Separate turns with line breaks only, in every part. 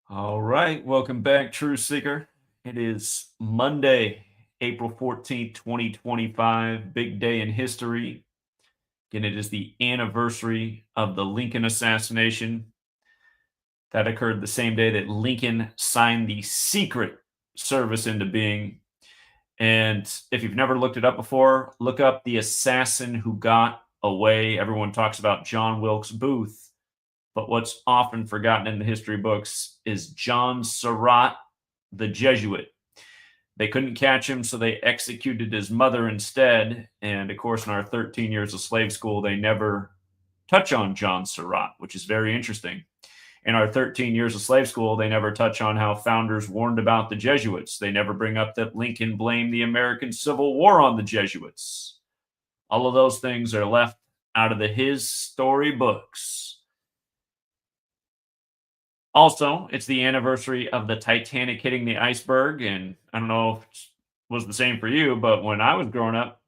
All right, welcome back, True Seeker. It is Monday, April 14th, 2025, big day in history. Again, it is the anniversary of the Lincoln assassination that occurred the same day that Lincoln signed the Secret Service into being. And if you've never looked it up before, look up the assassin who got away. Everyone talks about John Wilkes Booth, but what's often forgotten in the history books is John Surratt, the Jesuit. They couldn't catch him, so they executed his mother instead. And of course, in our 13 years of slave school, they never touch on John Surratt, which is very interesting. In our 13 years of slave school, they never touch on how founders warned about the Jesuits. They never bring up that Lincoln blamed the American Civil War on the Jesuits. All of those things are left out of his story books. Also, it's the anniversary of the Titanic hitting the iceberg. And I don't know if it was the same for you, but when I was growing up,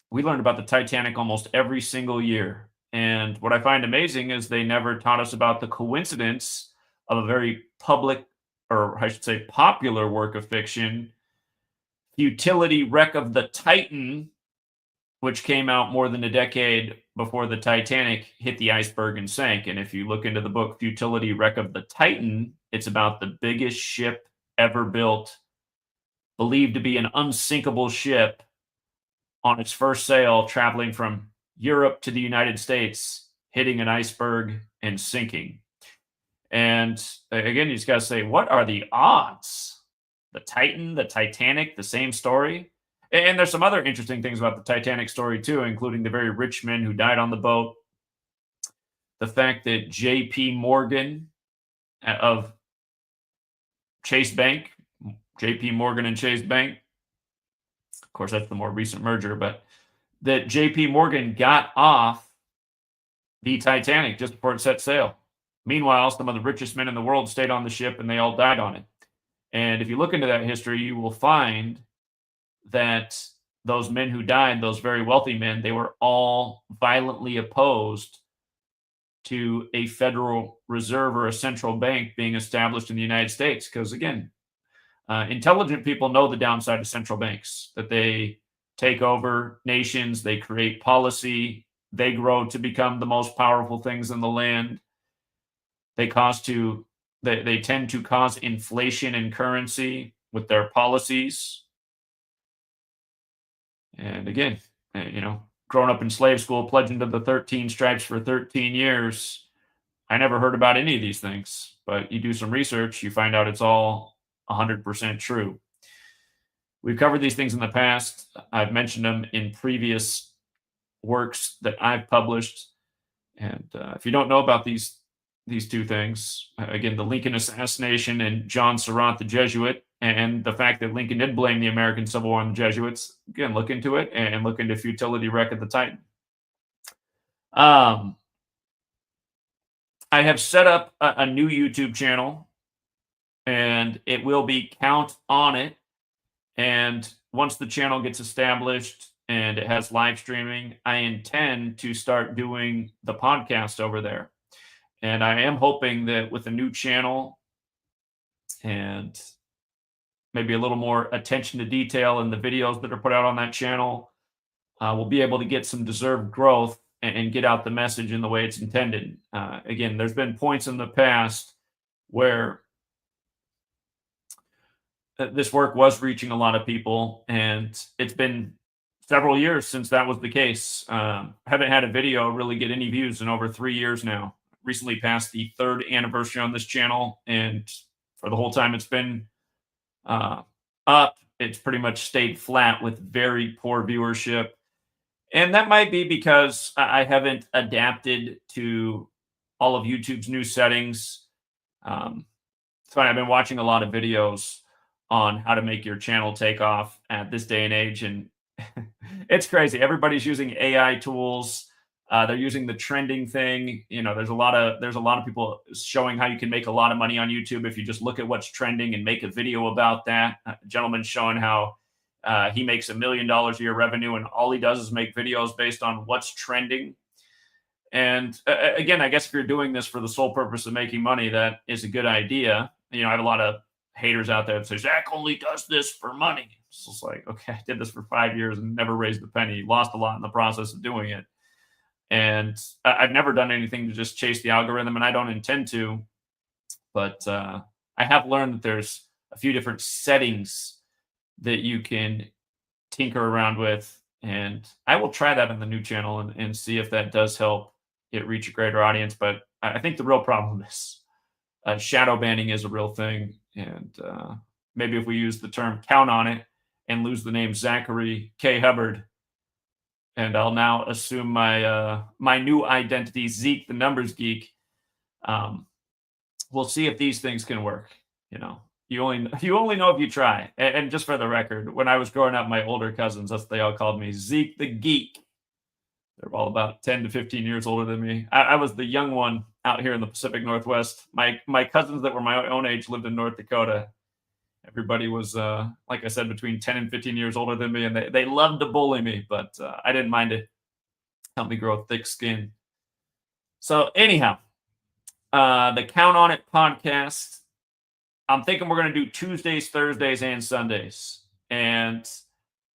we learned about the Titanic almost every single year. And what I find amazing is they never taught us about the coincidence of a very public, or I should say popular work of fiction, Futility Wreck of the Titan, which came out more than a decade before the Titanic hit the iceberg and sank. And if you look into the book Futility Wreck of the Titan, it's about the biggest ship ever built, believed to be an unsinkable ship on its first sail, traveling from Europe to the United States, hitting an iceberg and sinking. And again, you just got to say, what are the odds? The Titan, the Titanic, the same story. And there's some other interesting things about the Titanic story, too, including the very rich men who died on the boat. The fact that J.P. Morgan of Chase Bank, J.P. Morgan and Chase Bank, of course, that's the more recent merger, but that J.P. Morgan got off the Titanic just before it set sail. Meanwhile, some of the richest men in the world stayed on the ship and they all died on it. And if you look into that history, you will find that those men who died, those very wealthy men, they were all violently opposed to a Federal Reserve or a central bank being established in the United States. Because again, intelligent people know the downside of central banks, that they take over nations, they create policy, they grow to become the most powerful things in the land. They tend to cause inflation in currency with their policies. And again, growing up in slave school, pledging to the 13 stripes for 13 years, I never heard about any of these things. But you do some research, you find out it's all 100% true. We've covered these things in the past. I've mentioned them in previous works that I've published. And if you don't know about these two things, again, the Lincoln assassination and John Surratt, the Jesuit, and the fact that Lincoln did blame the American Civil War on the Jesuits, again, look into it and look into Futility Wreck of the Titan. I have set up a new YouTube channel, and it will be Count on It. And once the channel gets established and it has live streaming, I intend to start doing the podcast over there. And I am hoping that with a new channel and maybe a little more attention to detail in the videos that are put out on that channel, we'll be able to get some deserved growth and get out the message in the way it's intended. Again, there's been points in the past where this work was reaching a lot of people, and it's been several years since that was the case. Haven't had a video really get any views in over 3 years now. Recently passed the 3rd anniversary on this channel, and for the whole time it's been up, it's pretty much stayed flat with very poor viewership. And that might be because I haven't adapted to all of YouTube's new settings. So I've been watching a lot of videos on how to make your channel take off at this day and age, and it's crazy. Everybody's using AI tools. They're using the trending thing. There's a lot of people showing how you can make a lot of money on YouTube if you just look at what's trending and make a video about that. A gentleman showing how he makes $1 million a year revenue, and all he does is make videos based on what's trending. And again, I guess if you're doing this for the sole purpose of making money, that is a good idea. I have a lot of haters out there that say Zach only does this for money. It's just like, okay, I did this for 5 years and never raised a penny, lost a lot in the process of doing it. And I've never done anything to just chase the algorithm, and I don't intend to. But I have learned that there's a few different settings that you can tinker around with, and I will try that in the new channel and see if that does help it reach a greater audience. But I think the real problem is shadow banning is a real thing, and maybe if we use the term count on it and lose the name Zachary K. Hubbard, and I'll now assume my new identity, Zeke the Numbers Geek. Um, we'll see if these things can work. You know, you only know if you try. And just for the record, when I was growing up, my older cousins, that's what they all called me, Zeke the Geek. They're all about 10 to 15 years older than me. I was the young one out here in the Pacific Northwest. My cousins that were my own age lived in North Dakota. Everybody was, like I said, between 10 and 15 years older than me, and they loved to bully me, but I didn't mind it. Helped me grow thick skin. So anyhow, the Count on It podcast. I'm thinking we're going to do Tuesdays, Thursdays, and Sundays. And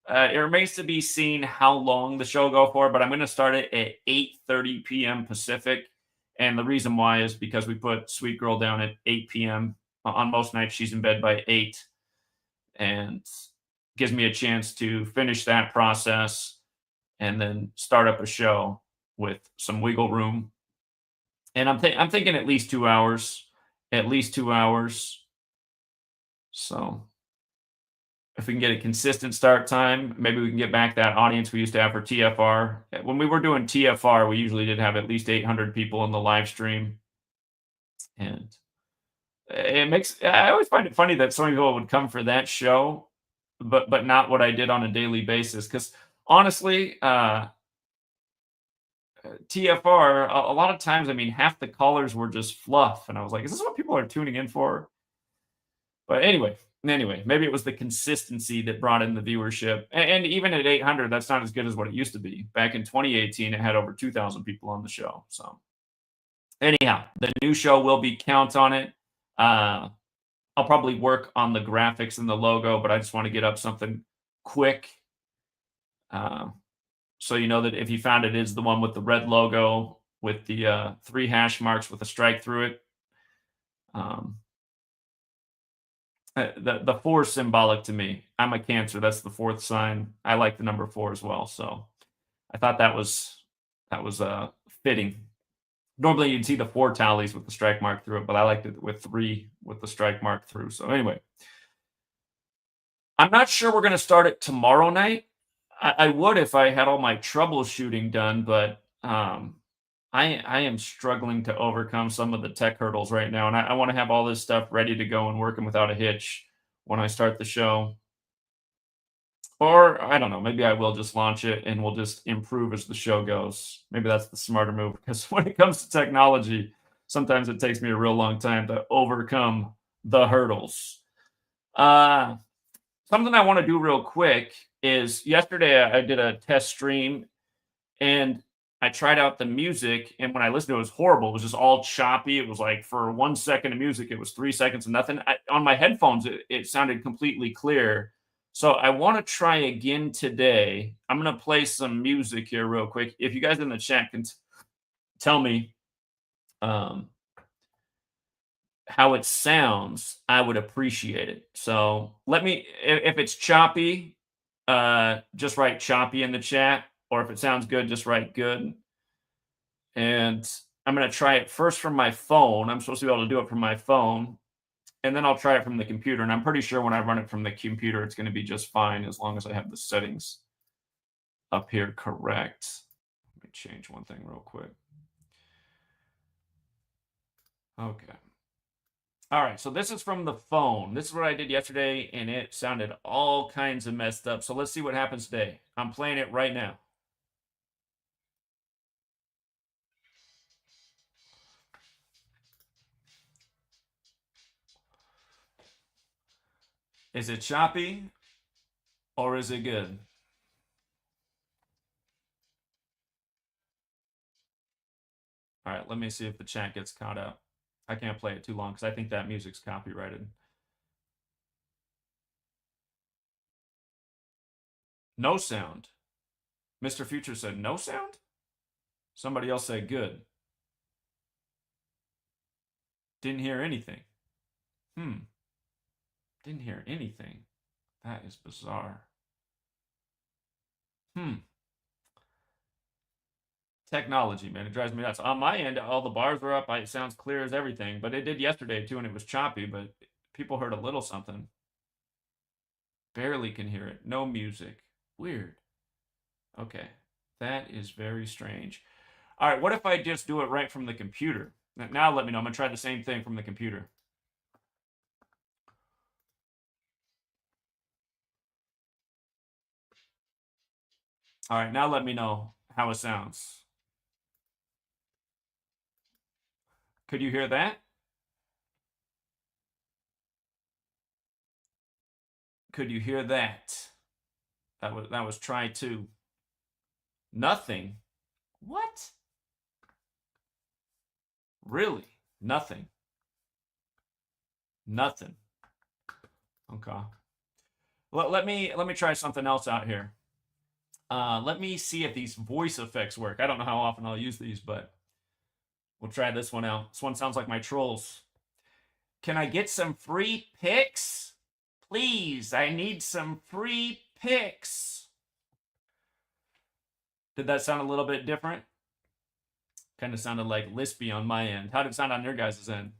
it remains to be seen how long the show go for, but I'm going to start it at 8:30 p.m. Pacific. And the reason why is because we put Sweet Girl down at 8 p.m. On most nights. She's in bed by 8, and gives me a chance to finish that process and then start up a show with some wiggle room. And I'm thinking at least 2 hours, at least 2 hours. So if we can get a consistent start time, maybe we can get back that audience we used to have for TFR. When we were doing TFR, we usually did have at least 800 people in the live stream. And I always find it funny that so many people would come for that show, but not what I did on a daily basis. Because honestly, TFR, a lot of times, I mean, half the callers were just fluff. And I was like, is this what people are tuning in for? But anyway, maybe it was the consistency that brought in the viewership. And even at 800, that's not as good as what it used to be. Back in 2018, it had over 2,000 people on the show. So anyhow, the new show will be Count on It. I'll probably work on the graphics and the logo, but I just want to get up something quick. So you know that if you found it is the one with the red logo with the 3 hash marks with a strike through it. The 4 is symbolic to me. I'm a Cancer. That's the 4th sign. I like the number 4 as well. So I thought that was fitting. Normally you'd see the 4 tallies with the strike mark through it, but I liked it with 3 with the strike mark through. So anyway, I'm not sure we're going to start it tomorrow night. I would if I had all my troubleshooting done, but I am struggling to overcome some of the tech hurdles right now, and I want to have all this stuff ready to go and working without a hitch when I start the show. Or I don't know, maybe I will just launch it and we'll just improve as the show goes. Maybe that's the smarter move, because when it comes to technology, sometimes it takes me a real long time to overcome the hurdles. Something I want to do real quick is yesterday I did a test stream and I tried out the music, and when I listened to it, it was horrible. It was just all choppy. It was like for 1 second of music, it was 3 seconds of nothing. On my headphones, it sounded completely clear. So I want to try again today. I'm going to play some music here real quick. If you guys in the chat can tell me how it sounds, I would appreciate it. So let me, if it's choppy, just write choppy in the chat. Or if it sounds good, just write good. And I'm going to try it first from my phone. I'm supposed to be able to do it from my phone. And then I'll try it from the computer. And I'm pretty sure when I run it from the computer, it's going to be just fine as long as I have the settings up here correct. Let me change one thing real quick. Okay. All right, so this is from the phone. This is what I did yesterday, and it sounded all kinds of messed up. So let's see what happens today. I'm playing it right now. Is it choppy or is it good? All right, let me see if the chat gets caught up. I can't play it too long because I think that music's copyrighted. No sound. Mr. Future said no sound? Somebody else said good. Didn't hear anything. Didn't hear anything. That is bizarre. Technology, man, it drives me nuts. On my end, all the bars were up. It sounds clear as everything, but it did yesterday too, and it was choppy, but people heard a little something. Barely can hear it. No music. Weird. Okay. That is very strange. All right, what if I just do it right from the computer? Now let me know. I'm going to try the same thing from the computer. All right, now let me know how it sounds. Could you hear that? Could you hear that? That was try 2. Nothing. What? Really? Nothing. Nothing. Okay. Let me try something else out here. Let me see if these voice effects work. I don't know how often I'll use these, but we'll try this one out. This one sounds like my trolls. Can I get some free pics? Please, I need some free pics. Did that sound a little bit different? Kind of sounded like lispy on my end. How did it sound on your guys' end?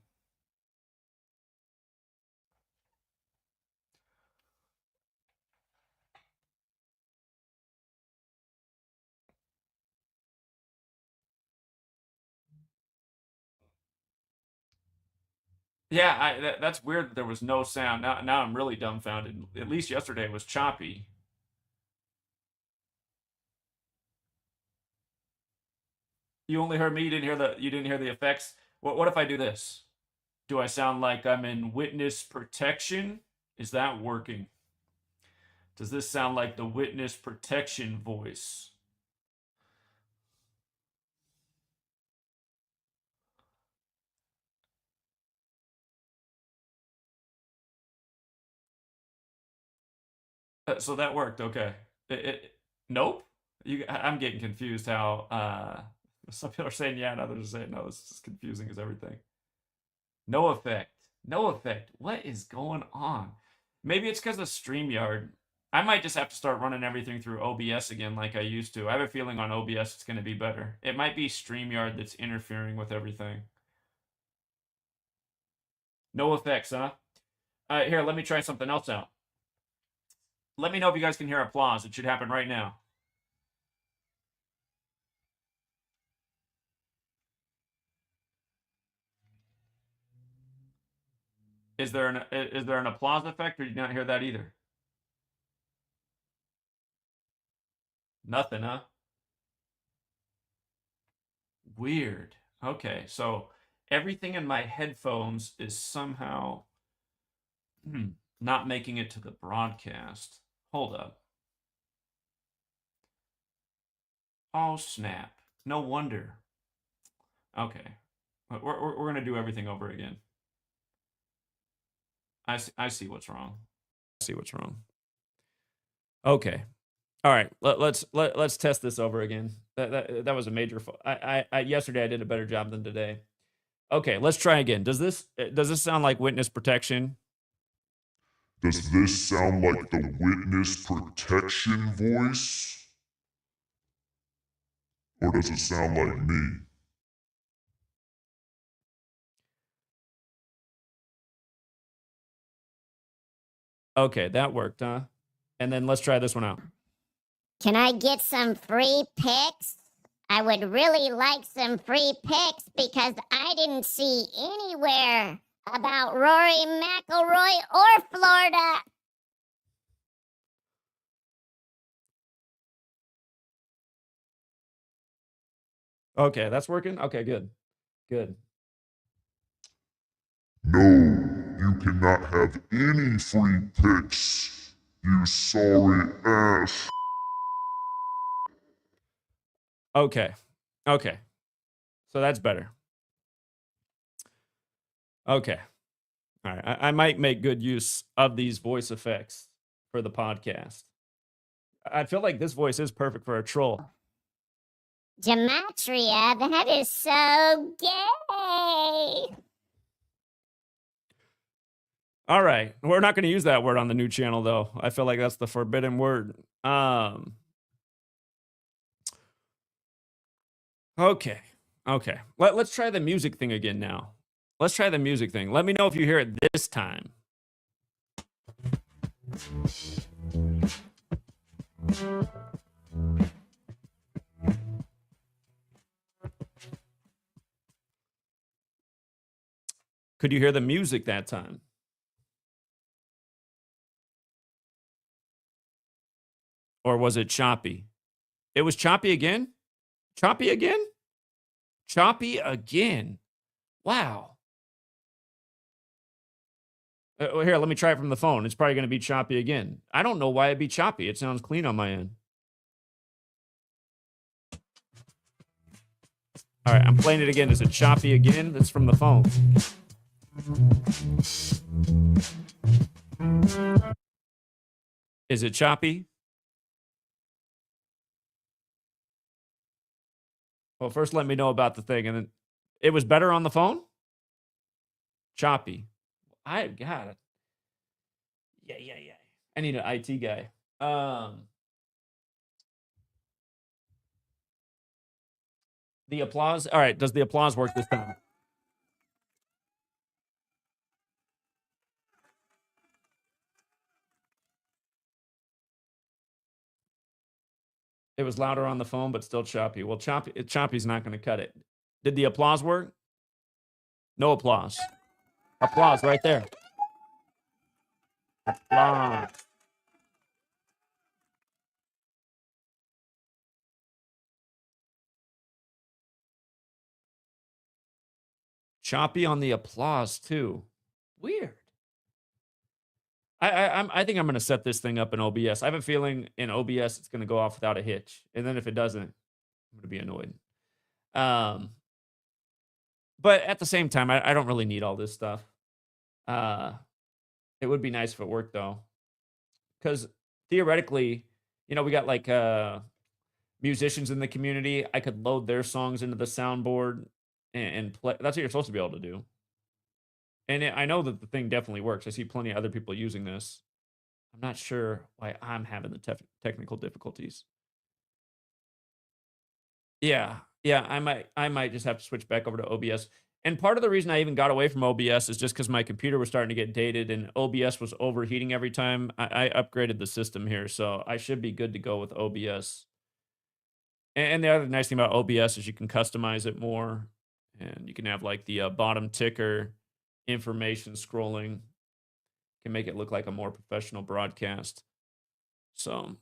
Yeah, that's weird that there was no sound. Now I'm really dumbfounded. At least yesterday was choppy. You only heard me. You didn't hear the effects. What if I do this? Do I sound like I'm in witness protection? Is that working? Does this sound like the witness protection voice? So that worked. Okay. Nope. I'm getting confused. How some people are saying yeah, and others are saying no. It's just confusing as everything. No effect. No effect. What is going on? Maybe it's because of StreamYard. I might just have to start running everything through OBS again like I used to. I have a feeling on OBS it's going to be better. It might be StreamYard that's interfering with everything. No effects, huh? Here, let me try something else out. Let me know if you guys can hear applause. It should happen right now. Is there an applause effect, or did you not hear that either? Nothing, huh? Weird. Okay, so everything in my headphones is somehow not making it to the broadcast. Hold up. Oh, snap. No wonder. Okay. We're going to do everything over again. I see what's wrong. Okay. All right. Let's test this over again. That was a major yesterday I did a better job than today. Okay, let's try again. Does this sound like witness protection?
Does this sound like the witness protection voice? Or does it sound like me?
Okay, that worked, huh? And then let's try this one out.
Can I get some free pics? I would really like some free pics because I didn't see anywhere about Rory McIlroy or Florida.
Okay, that's working? Okay, good. Good.
No, you cannot have any free pics, you sorry ass.
Okay. So that's better. Okay. All right. I might make good use of these voice effects for the podcast. I feel like this voice is perfect for a troll.
Gematria, that is so gay.
All right. We're not going to use that word on the new channel, though. I feel like that's the forbidden word. Okay. Okay. Let's try the music thing again now. Let's try the music thing. Let me know if you hear it this time. Could you hear the music that time? Or was it choppy? It was choppy again? Choppy again? Choppy again. Wow. Well, here, let me try it from the phone. It's probably going to be choppy again. I don't know why it'd be choppy. It sounds clean on my end. All right, I'm playing it again. Is it choppy again? That's from the phone. Is it choppy? Well, first let me know about the thing, and then it was better on the phone? Choppy. I got it. Yeah. I need an IT guy. The applause. All right, does the applause work this time? It was louder on the phone, but still choppy. Well, choppy's not going to cut it. Did the applause work? No applause. Applause right there. Applause. Choppy on the applause too. Weird. I think I'm going to set this thing up in OBS. I have a feeling in OBS it's going to go off without a hitch, and then if it doesn't, I'm going to be annoyed. But at the same time, I don't really need all this stuff. It would be nice if it worked though, because theoretically, we got like musicians in the community. I could load their songs into the soundboard and play. That's what you're supposed to be able to do. And I know that the thing definitely works. I see plenty of other people using this. I'm not sure why I'm having the technical difficulties. Yeah, I might just have to switch back over to OBS. And part of the reason I even got away from OBS is just because my computer was starting to get dated and OBS was overheating every time. I upgraded the system here, so I should be good to go with OBS. And the other nice thing about OBS is you can customize it more, and you can have like the bottom ticker information scrolling. Can make it look like a more professional broadcast. So,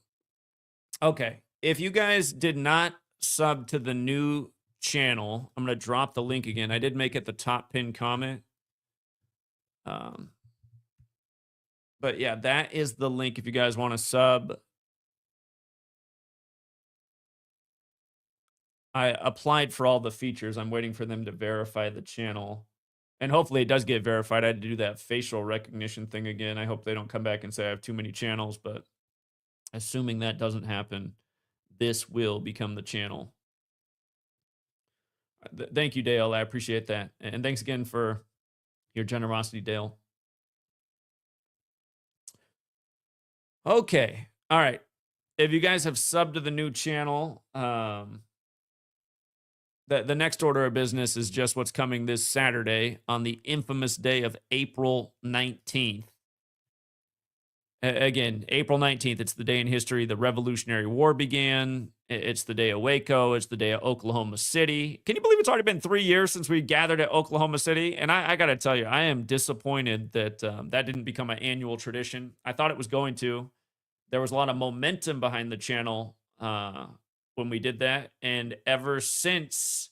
okay. If you guys did not sub to the new channel, I'm going to drop the link again. I did make it the top pinned comment. But yeah, that is the link if you guys want to sub. I applied for all the features. I'm waiting for them to verify the channel. And hopefully it does get verified. I had to do that facial recognition thing again. I hope they don't come back and say I have too many channels, but assuming that doesn't happen, this will become the channel. Thank you, Dale. I appreciate that. And thanks again for your generosity, Dale. Okay. All right. If you guys have subbed to the new channel, the next order of business is just what's coming this Saturday on the infamous day of April 19th. Again, April 19th, it's the day in history the Revolutionary War began. It's the day of Waco. It's the day of Oklahoma City. Can you believe it's already been 3 years since we gathered at Oklahoma City? And I got to tell you, I am disappointed that that didn't become an annual tradition. I thought it was going to. There was a lot of momentum behind the channel when we did that. And ever since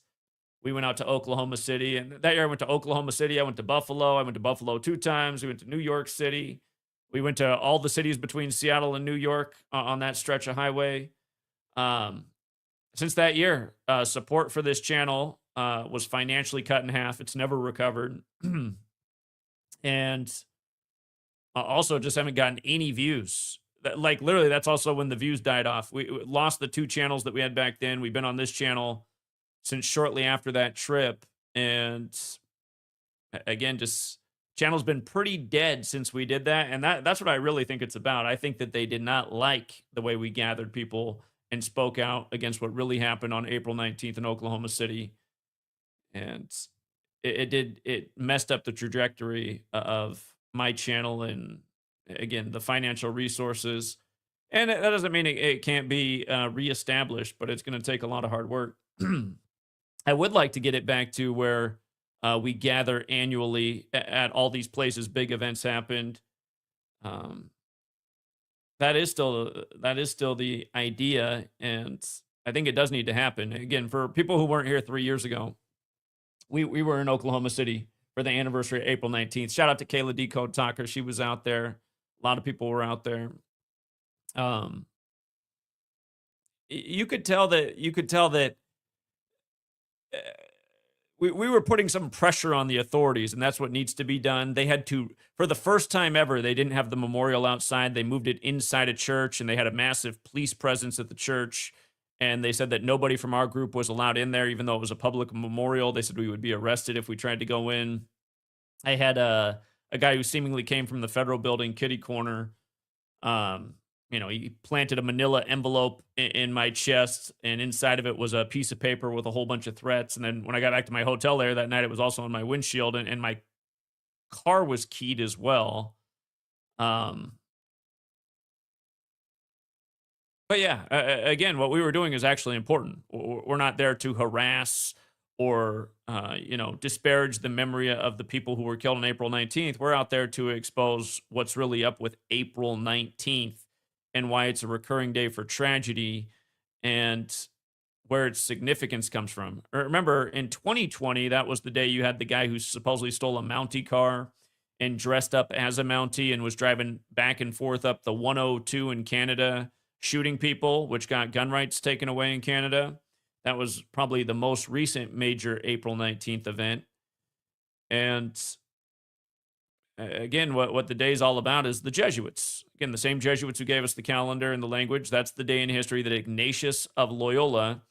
we went out to Oklahoma City, and that year I went to Oklahoma City, I went to Buffalo. I went to Buffalo 2 times. We went to New York City. We went to all the cities between Seattle and New York on that stretch of highway. Since that year, support for this channel was financially cut in half. It's never recovered. And also just haven't gotten any views. Like literally, that's also when the views died off. We lost the 2 channels that we had back then. We've been on this channel since shortly after that trip. And again, just channel's been pretty dead since we did that. And that's what I really think it's about. I think that they did not like the way we gathered people and spoke out against what really happened on April 19th in Oklahoma City. And it messed up the trajectory of my channel and again the financial resources. And that doesn't mean it can't be reestablished, but it's going to take a lot of hard work. I would like to get it back to where we gather annually at all these places. Big events happened. Um, that is still the idea, and I think it does need to happen. Again, for people who weren't here 3 years ago, we were in Oklahoma City for the anniversary of April 19th. Shout out to Kayla D. Code Talker. She was out there. A lot of people were out there. You could tell that uh, we were putting some pressure on the authorities, and that's what needs to be done. They had to, for the first time ever, they didn't have the memorial outside. They moved it inside a church, and they had a massive police presence at the church. And they said that nobody from our group was allowed in there, even though it was a public memorial. They said we would be arrested if we tried to go in. I had a guy who seemingly came from the federal building, kitty corner. He planted a manila envelope in my chest, and inside of it was a piece of paper with a whole bunch of threats. And then when I got back to my hotel there that night, it was also on my windshield, and my car was keyed as well. But yeah, again, what we were doing is actually important. We're not there to harass or disparage the memory of the people who were killed on April 19th. We're out there to expose what's really up with April 19th and why it's a recurring day for tragedy and where its significance comes from. Remember, in 2020, that was the day you had the guy who supposedly stole a Mountie car and dressed up as a Mountie and was driving back and forth up the 102 in Canada, shooting people, which got gun rights taken away in Canada. That was probably the most recent major April 19th event. And again, what the day is all about is the Jesuits. Again, the same Jesuits who gave us the calendar and the language. That's the day in history that Ignatius of Loyola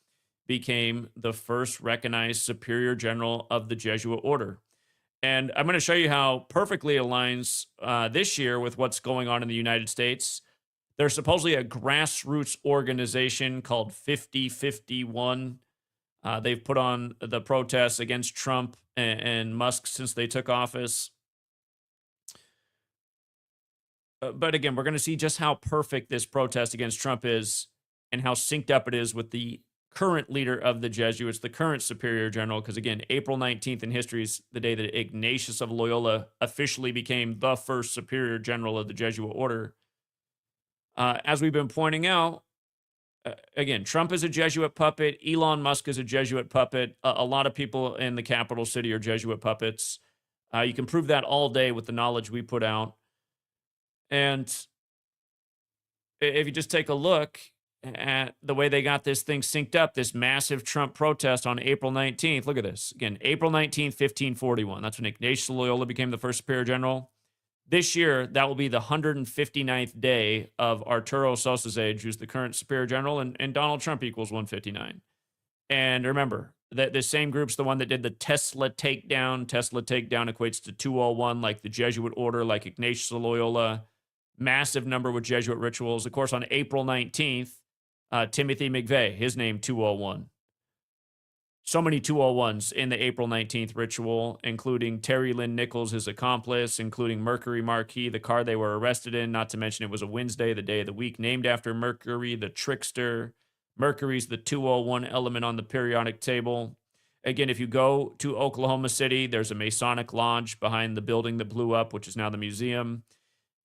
became the first recognized superior general of the Jesuit order. And I'm going to show you how perfectly it aligns this year with what's going on in the United States. There's supposedly a grassroots organization called 5051. They've put on the protests against Trump and Musk since they took office. But again, we're going to see just how perfect this protest against Trump is and how synced up it is with the current leader of the Jesuits, the current superior general. Because again, April 19th in history is the day that Ignatius of Loyola officially became the first superior general of the Jesuit order. As we've been pointing out, again, Trump is a Jesuit puppet. Elon Musk is a Jesuit puppet. A lot of people in the capital city are Jesuit puppets. You can prove that all day with the knowledge we put out. And if you just take a look at the way they got this thing synced up, this massive Trump protest on April 19th, look at this. Again, April 19th, 1541. That's when Ignatius of Loyola became the first superior general. This year, that will be the 159th day of Arturo Sosa's age, who's the current superior general, and Donald Trump equals 159. And remember, that this same group's the one that did the Tesla takedown. Tesla takedown equates to 201, like the Jesuit order, like Ignatius of Loyola. Massive number with Jesuit rituals. Of course, on April 19th, Timothy McVeigh, his name 201. So many 201s in the April 19th ritual, including Terry Lynn Nichols, his accomplice, including Mercury Marquis, the car they were arrested in, not to mention it was a Wednesday, the day of the week, named after Mercury, the trickster. Mercury's the 201 element on the periodic table. Again, if you go to Oklahoma City, there's a Masonic lodge behind the building that blew up, which is now the museum.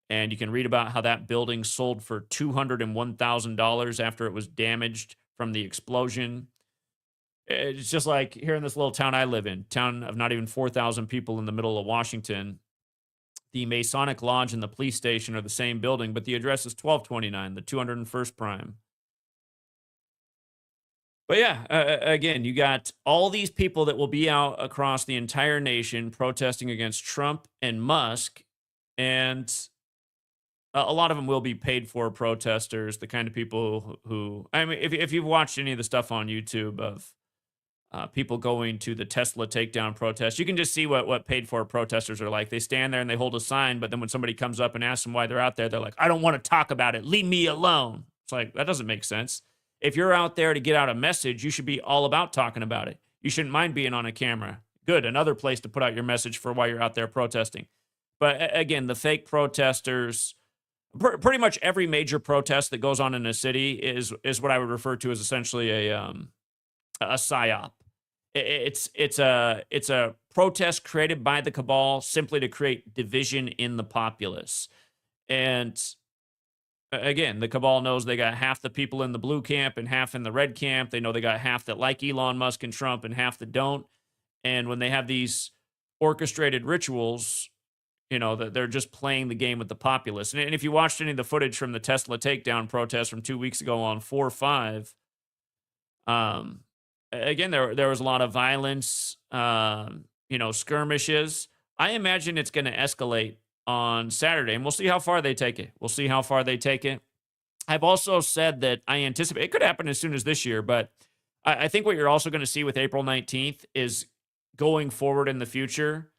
And you can read about how that building sold for $201,000 after it was damaged from the explosion. It's just like here in this little town I live in, town of not even 4,000 people in the middle of Washington. The Masonic Lodge and the police station are the same building, but the address is 1229, the 201st Prime. But yeah, again, you got all these people that will be out across the entire nation protesting against Trump and Musk, and a lot of them will be paid for protesters, the kind of people who I mean, if you've watched any of the stuff on YouTube of people going to the Tesla takedown protest, you can just see what paid for protesters are like. They stand there and they hold a sign, but then when somebody comes up and asks them why they're out there, they're like, "I don't want to talk about it. Leave me alone." It's like that doesn't make sense. If you're out there to get out a message, you should be all about talking about it. You shouldn't mind being on a camera. Good, another place to put out your message for why you're out there protesting. But again, the fake protesters, pretty much every major protest that goes on in a city is what I would refer to as essentially a psyop. It's a protest created by the cabal simply to create division in the populace. And again, the cabal knows they got half the people in the blue camp and half in the red camp. They know they got half that like Elon Musk and Trump and half that don't. And when they have these orchestrated rituals, that they're just playing the game with the populace. And if you watched any of the footage from the Tesla takedown protest from 2 weeks ago on 4/5, again, there was a lot of violence, skirmishes. I imagine it's going to escalate on Saturday, and we'll see how far they take it. We'll see how far they take it. I've also said that I anticipate it could happen as soon as this year, but I think what you're also going to see with April 19th is going forward in the future.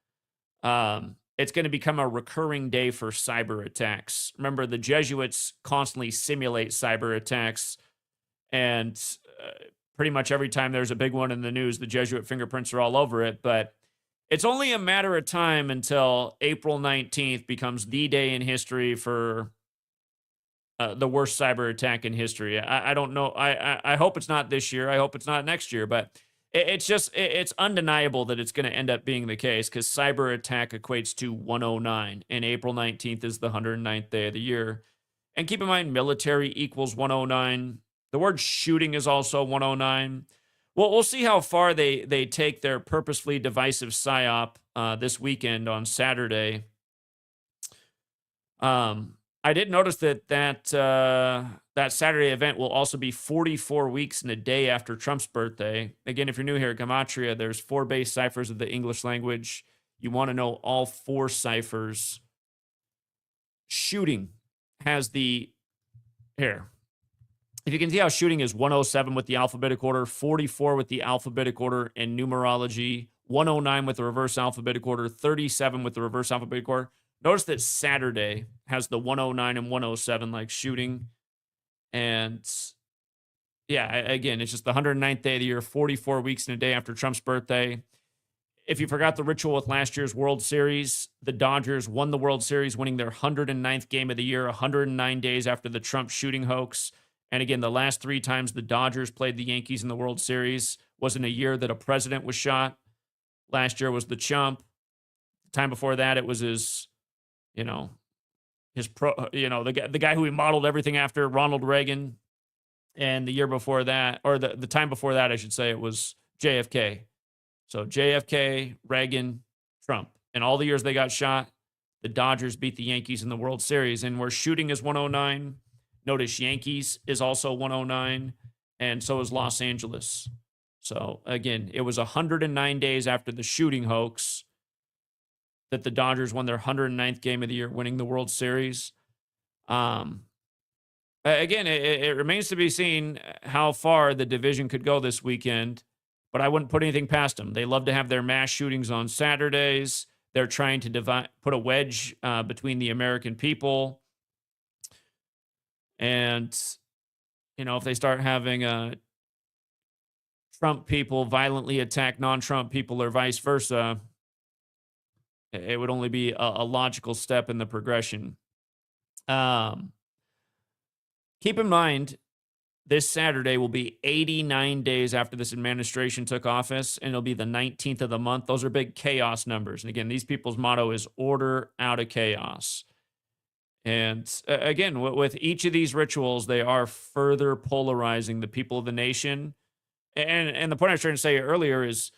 It's going to become a recurring day for cyber attacks. Remember, the Jesuits constantly simulate cyber attacks, and pretty much every time there's a big one in the news, the Jesuit fingerprints are all over it. But it's only a matter of time until April 19th becomes the day in history for the worst cyber attack in history. I don't know. I hope it's not this year. I hope it's not next year. But it's undeniable that it's going to end up being the case because cyber attack equates to 109, and April 19th is the 109th day of the year. And keep in mind, military equals 109. The word shooting is also 109. Well, we'll see how far they take their purposefully divisive psyop this weekend on Saturday. I did notice that Saturday event will also be 44 weeks and a day after Trump's birthday. Again, if you're new here at Gematria, there's 4 base ciphers of the English language. You want to know all 4 ciphers. Shooting has here. If you can see how shooting is 107 with the alphabetic order, 44 with the alphabetic order and numerology, 109 with the reverse alphabetic order, 37 with the reverse alphabetic order. Notice that Saturday has the 109 and 107 like shooting. And yeah, again, it's just the 109th day of the year, 44 weeks and a day after Trump's birthday. If you forgot the ritual with last year's World Series, the Dodgers won the World Series, winning their 109th game of the year, 109 days after the Trump shooting hoax. And again, the last 3 times the Dodgers played the Yankees in the World Series was in a year that a president was shot. Last year was the chump. The time before that, it was the guy who he modeled everything after, Ronald Reagan. And the year before that, or the time before that, I should say, it was JFK. So JFK, Reagan, Trump. And all the years they got shot, the Dodgers beat the Yankees in the World Series. And where shooting is 109, notice Yankees is also 109, and so is Los Angeles. So again, it was 109 days after the shooting hoax that the Dodgers won their 109th game of the year, winning the World Series. Again, it remains to be seen how far the division could go this weekend, but I wouldn't put anything past them. They love to have their mass shootings on Saturdays. They're trying to put a wedge between the American people. And, if they start having Trump people violently attack non-Trump people or vice versa, it would only be a logical step in the progression. Keep in mind, this Saturday will be 89 days after this administration took office, and it'll be the 19th of the month. Those are big chaos numbers. And again, these people's motto is order out of chaos. And again, with each of these rituals, they are further polarizing the people of the nation. And the point I was trying to say earlier is,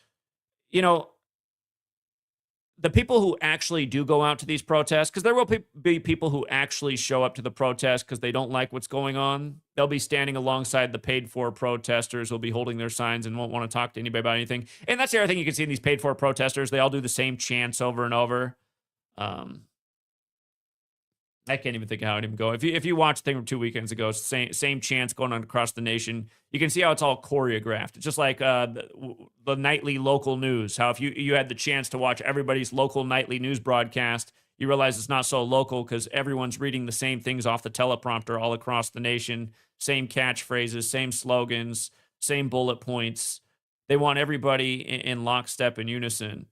the people who actually do go out to these protests, because there will be people who actually show up to the protest because they don't like what's going on. They'll be standing alongside the paid-for protesters who'll be holding their signs and won't want to talk to anybody about anything. And that's the other thing you can see in these paid-for protesters. They all do the same chants over and over. I can't even think of how it even go. If you watch the thing from 2 weekends ago, it's the same chants going on across the nation. You can see how it's all choreographed. It's just like the nightly local news. How if you had the chance to watch everybody's local nightly news broadcast, you realize it's not so local because everyone's reading the same things off the teleprompter all across the nation. Same catchphrases, same slogans, same bullet points. They want everybody in lockstep and unison.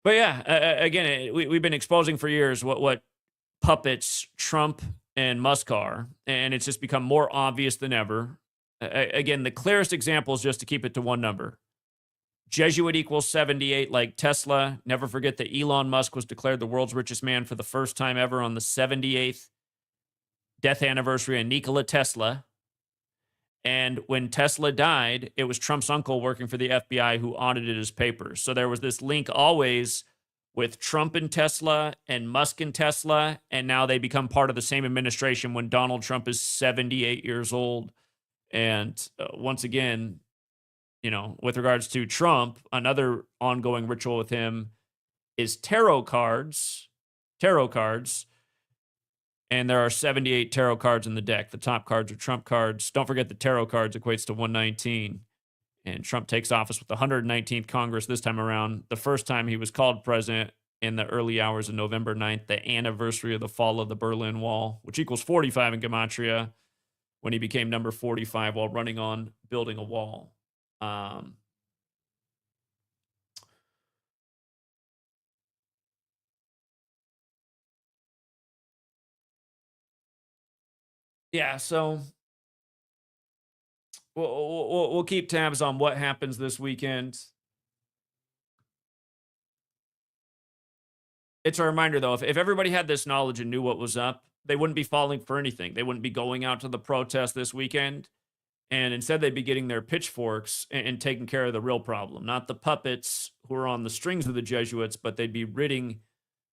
But yeah, again, we've been exposing for years what puppets Trump and Musk are, and it's just become more obvious than ever. Again, the clearest example is just to keep it to one number. Jesuit equals 78, like Tesla. Never forget that Elon Musk was declared the world's richest man for the first time ever on the 78th death anniversary of Nikola Tesla. And when Tesla died, it was Trump's uncle working for the FBI who audited his papers. So there was this link always with Trump and Tesla and Musk and Tesla. And now they become part of the same administration when Donald Trump is 78 years old. And once again, you know, with regards to Trump, another ongoing ritual with him is tarot cards. Tarot cards. And there are 78 tarot cards in the deck. The top cards are Trump cards. Don't forget the tarot cards equates to 119. And Trump takes office with the 119th Congress this time around. The first time he was called president in the early hours of November 9th, the anniversary of the fall of the Berlin Wall, which equals 45 in Gematria, when he became number 45 while running on building a wall. Yeah, so we'll keep tabs on what happens this weekend. It's a reminder, though, if everybody had this knowledge and knew what was up, they wouldn't be falling for anything. They wouldn't be going out to the protest this weekend. And instead, they'd be getting their pitchforks and taking care of the real problem, not the puppets who are on the strings of the Jesuits, but they'd be ridding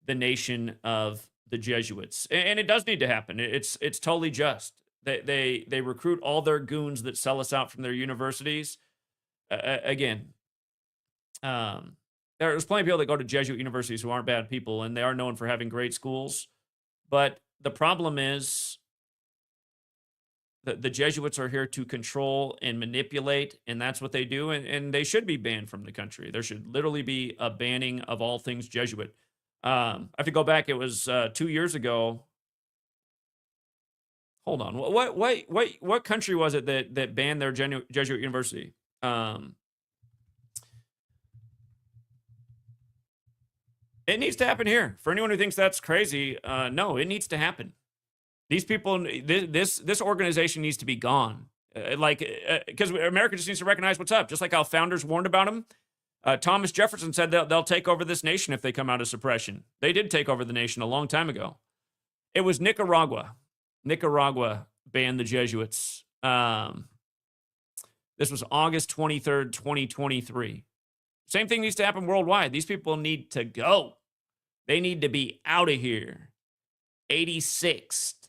the nation of the Jesuits. And it does need to happen. It's totally just. They recruit all their goons that sell us out from their universities. Again, there's plenty of people that go to Jesuit universities who aren't bad people, and they are known for having great schools. But the problem is the Jesuits are here to control and manipulate, and that's what they do, and they should be banned from the country. There should literally be a banning of all things Jesuit. I have to go back. It was 2 years ago. Hold on. What country was it that banned their Jesuit university? It needs to happen here. For anyone who thinks that's crazy, no, it needs to happen. These people, this organization needs to be gone. Because America just needs to recognize what's up. Just like how founders warned about them. Thomas Jefferson said they'll take over this nation if they come out of suppression. They did take over the nation a long time ago. It was Nicaragua. Nicaragua banned the Jesuits. This was August 23rd, 2023. Same thing needs to happen worldwide. These people need to go. They need to be out of here. 86th.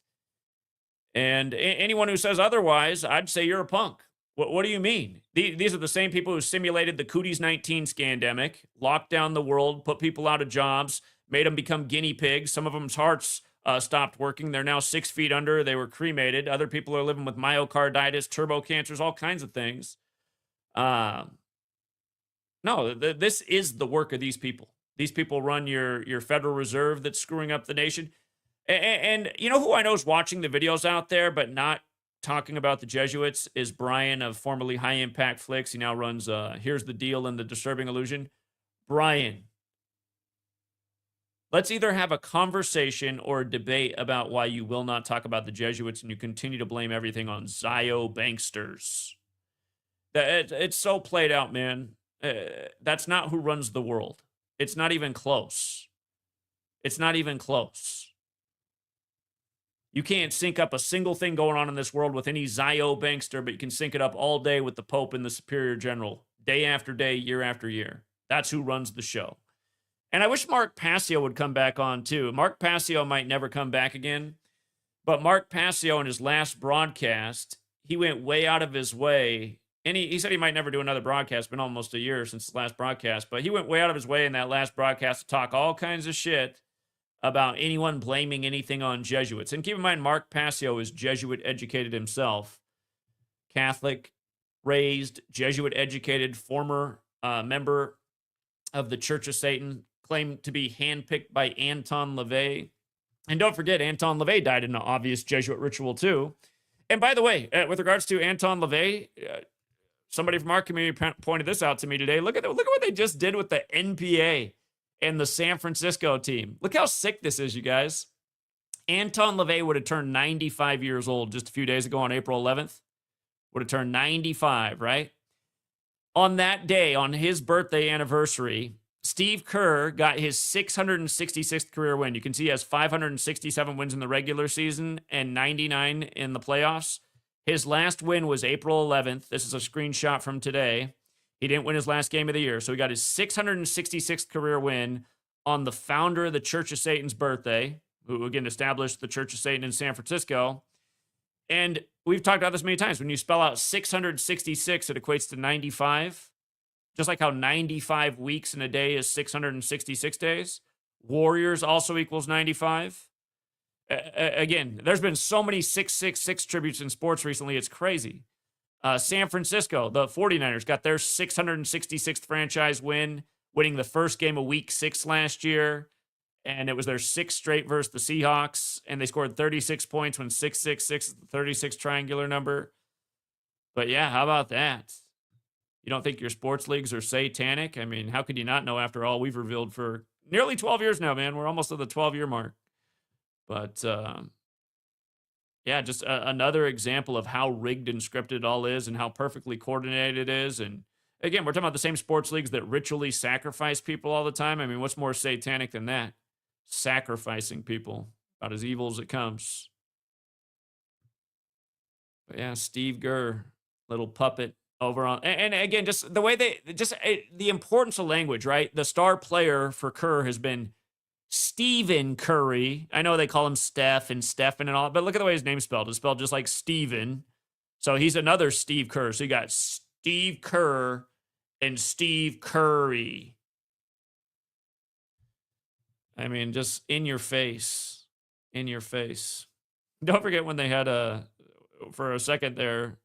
And anyone who says otherwise, I'd say you're a punk. What do you mean? These are the same people who simulated the Cooties 19 scandemic, locked down the world, put people out of jobs, made them become guinea pigs. Some of them's hearts stopped working. They're now 6 feet under. They were cremated. Other people are living with myocarditis, turbo cancers, all kinds of things. No, this is the work of these people. These people run your Federal Reserve that's screwing up the nation. And you know who I know is watching the videos out there but not talking about the Jesuits is Brian of formerly High Impact Flicks. He now runs Here's the Deal and The Disturbing Illusion. Brian, let's either have a conversation or a debate about why you will not talk about the Jesuits and you continue to blame everything on Zio banksters. It's so played out, man. That's not who runs the world. It's not even close. It's not even close. You can't sync up a single thing going on in this world with any Zio bankster, but you can sync it up all day with the Pope and the Superior General, day after day, year after year. That's who runs the show. And I wish Mark Passio would come back on too. Mark Passio might never come back again, but Mark Passio in his last broadcast, he went way out of his way. And he said he might never do another broadcast. It's been almost a year since the last broadcast, but he went way out of his way in that last broadcast to talk all kinds of shit about anyone blaming anything on Jesuits. And keep in mind, Mark Passio is Jesuit educated himself, Catholic, raised, Jesuit educated, former member of the Church of Satan, claimed to be handpicked by Anton LaVey. And don't forget, Anton LaVey died in an obvious Jesuit ritual too. And by the way, with regards to Anton LaVey, somebody from our community pointed this out to me today. Look at what they just did with the NPA and the San Francisco team. Look how sick this is, you guys. Anton LaVey would have turned 95 years old just a few days ago on April 11th. Would have turned 95, right? On that day, on his birthday anniversary, Steve Kerr got his 666th career win. You can see he has 567 wins in the regular season and 99 in the playoffs. His last win was April 11th. This is a screenshot from today. He didn't win his last game of the year. So he got his 666th career win on the founder of the Church of Satan's birthday, who again established the Church of Satan in San Francisco. And we've talked about this many times. When you spell out 666, it equates to 95. Just like how 95 weeks in a day is 666 days. Warriors also equals 95. Again, there's been so many 666 tributes in sports recently. It's crazy. San Francisco, the 49ers, got their 666th franchise win, winning the first game of week 6 last year. And it was their 6th straight versus the Seahawks. And they scored 36 points when 666 is the 36 triangular number. But yeah, how about that? You don't think your sports leagues are satanic? I mean, how could you not know after all we've revealed for nearly 12 years now, man? We're almost at the 12-year mark. But, yeah, just another example of how rigged and scripted it all is and how perfectly coordinated it is. And, again, we're talking about the same sports leagues that ritually sacrifice people all the time. I mean, what's more satanic than that? Sacrificing people. About as evil as it comes. But, yeah, Steve Kerr, little puppet. Over on, and again, just the way the importance of language, right? The star player for Kerr has been Stephen Curry. I know they call him Steph and Stephen and all, but look at the way his name's spelled. It's spelled just like Stephen. So he's another Steve Kerr. So you got Steve Kerr and Steve Curry. I mean, just in your face. In your face. Don't forget when they had for a second there,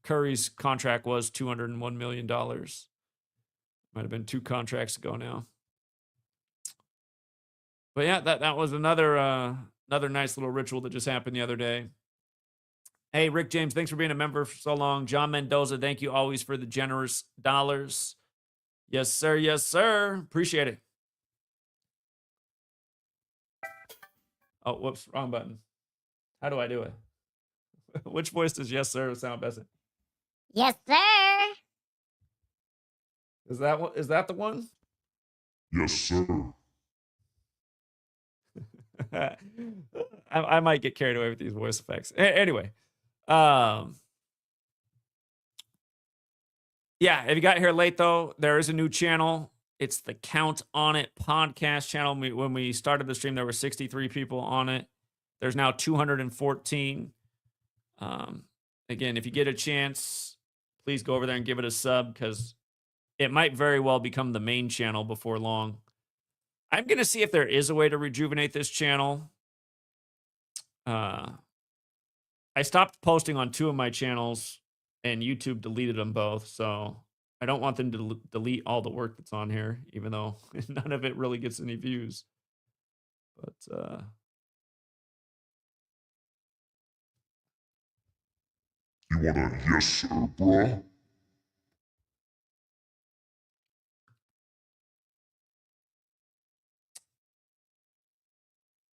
Curry's contract was $201 million. Might have been 2 contracts ago now. But yeah, that was another nice little ritual that just happened the other day. Hey, Rick James, thanks for being a member for so long. John Mendoza, thank you always for the generous dollars. Yes, sir. Yes, sir. Appreciate it. Oh, whoops. Wrong button. How do I do it? Which voice does yes, sir sound best?
Yes, sir.
Is that the one?
Yes, sir.
I might get carried away with these voice effects. Anyway, yeah, if you got here late though, there is a new channel. It's the Count On It podcast channel. When we started the stream, there were 63 people on it. There's now 214. Again, if you get a chance, please go over there and give it a sub because it might very well become the main channel before long. I'm going to see if there is a way to rejuvenate this channel. I stopped posting on 2 of my channels and YouTube deleted them both. So I don't want them to delete all the work that's on here, even though none of it really gets any views. But,
You want a yes, sir, bruh?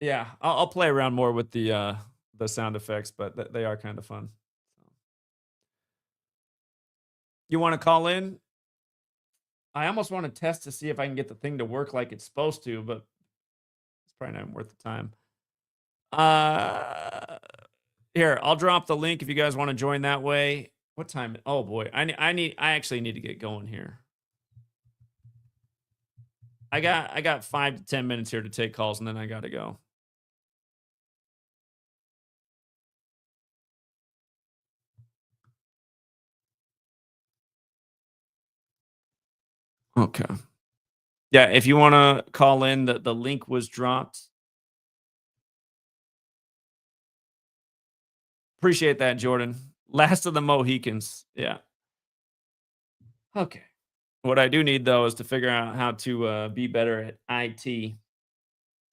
yeah, I'll play around more with the sound effects, but they are kind of fun. You want to call in? I almost want to test to see if I can get the thing to work like it's supposed to, but it's probably not worth the time. Here, I'll drop the link if you guys want to join that way. What time? Oh boy, I actually need to get going here. I got 5 to 10 minutes here to take calls, and then I gotta go. Okay. Yeah, if you wanna call in, the link was dropped. Appreciate that, Jordan. Last of the Mohicans. Yeah. Okay. What I do need, though, is to figure out how to, be better at IT.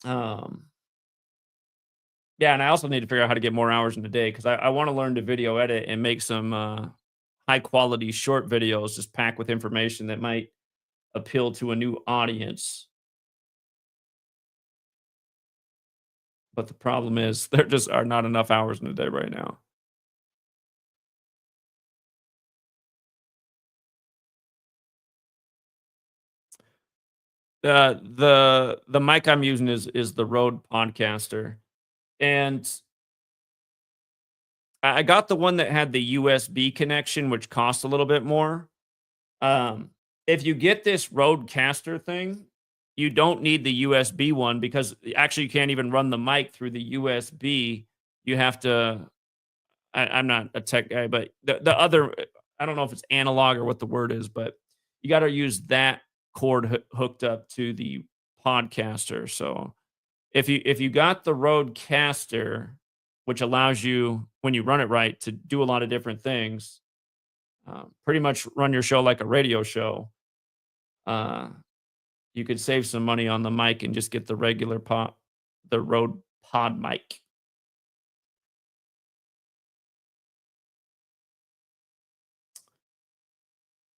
Um, yeah, and I also need to figure out how to get more hours in the day because I wanna learn to video edit and make some, high quality short videos just packed with information that might appeal to a new audience. But the problem is there just are not enough hours in the day right now. The mic I'm using is the Rode Podcaster, and I got the one that had the USB connection, which cost a little bit more. If you get this Rodecaster thing, you don't need the USB one because actually you can't even run the mic through the USB. You have to. I'm not a tech guy, but the other, I don't know if it's analog or what the word is, but you got to use that cord hooked up to the podcaster. So if you got the Rodecaster, which allows you when you run it right to do a lot of different things, pretty much run your show like a radio show. Uh, you could save some money on the mic and just get the regular the Rode Pod mic.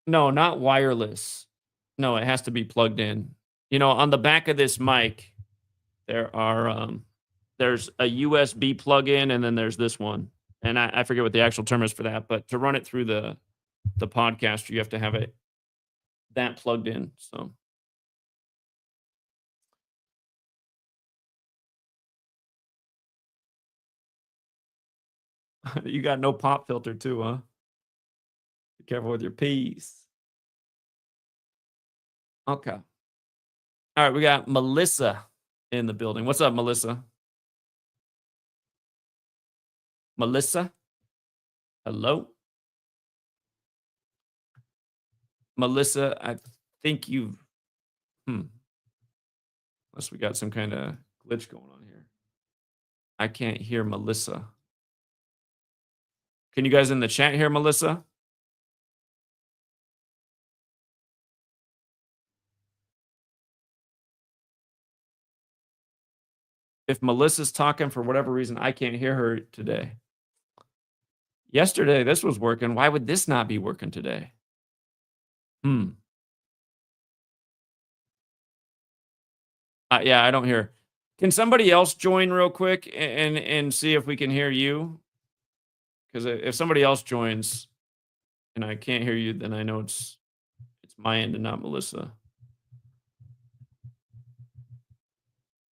No, not wireless. No, it has to be plugged in. You know, on the back of this mic, there are there's a USB plug-in and then there's this one. And I forget what the actual term is for that, but to run it through the podcaster, you have to have it that plugged in. So you got no pop filter too, huh? Be careful with your P's. Okay. All right, we got Melissa in the building. What's up, Melissa? Melissa? Hello? Melissa, I think you've unless we got some kind of glitch going on here. I can't hear Melissa. Can you guys in the chat hear Melissa? If Melissa's talking for whatever reason, I can't hear her today. Yesterday, this was working. Why would this not be working today? Yeah, I don't hear. Can somebody else join real quick and see if we can hear you? Because if somebody else joins and I can't hear you, then I know it's my end and not Melissa.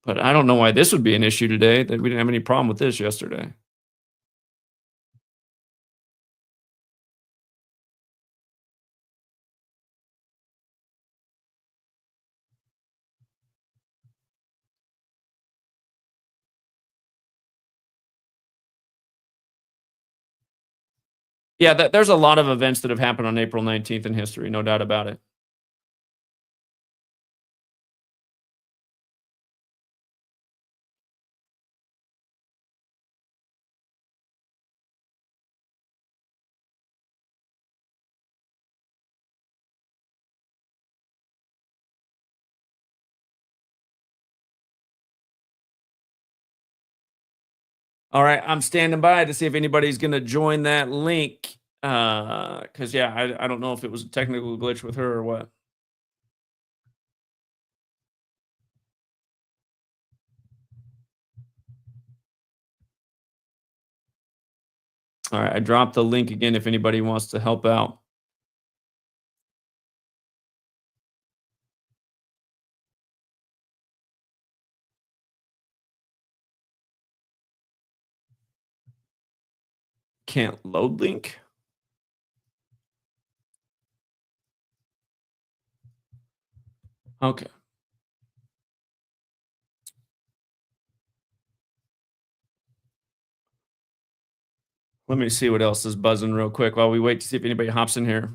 But I don't know why this would be an issue today. That we didn't have any problem with this yesterday. Yeah, there's a lot of events that have happened on April 19th in history, no doubt about it. All right, I'm standing by to see if anybody's going to join that link. Because yeah, I don't know if it was a technical glitch with her or what. All right, I dropped the link again if anybody wants to help out. Can't load link. Okay. Let me see what else is buzzing real quick while we wait to see if anybody hops in here.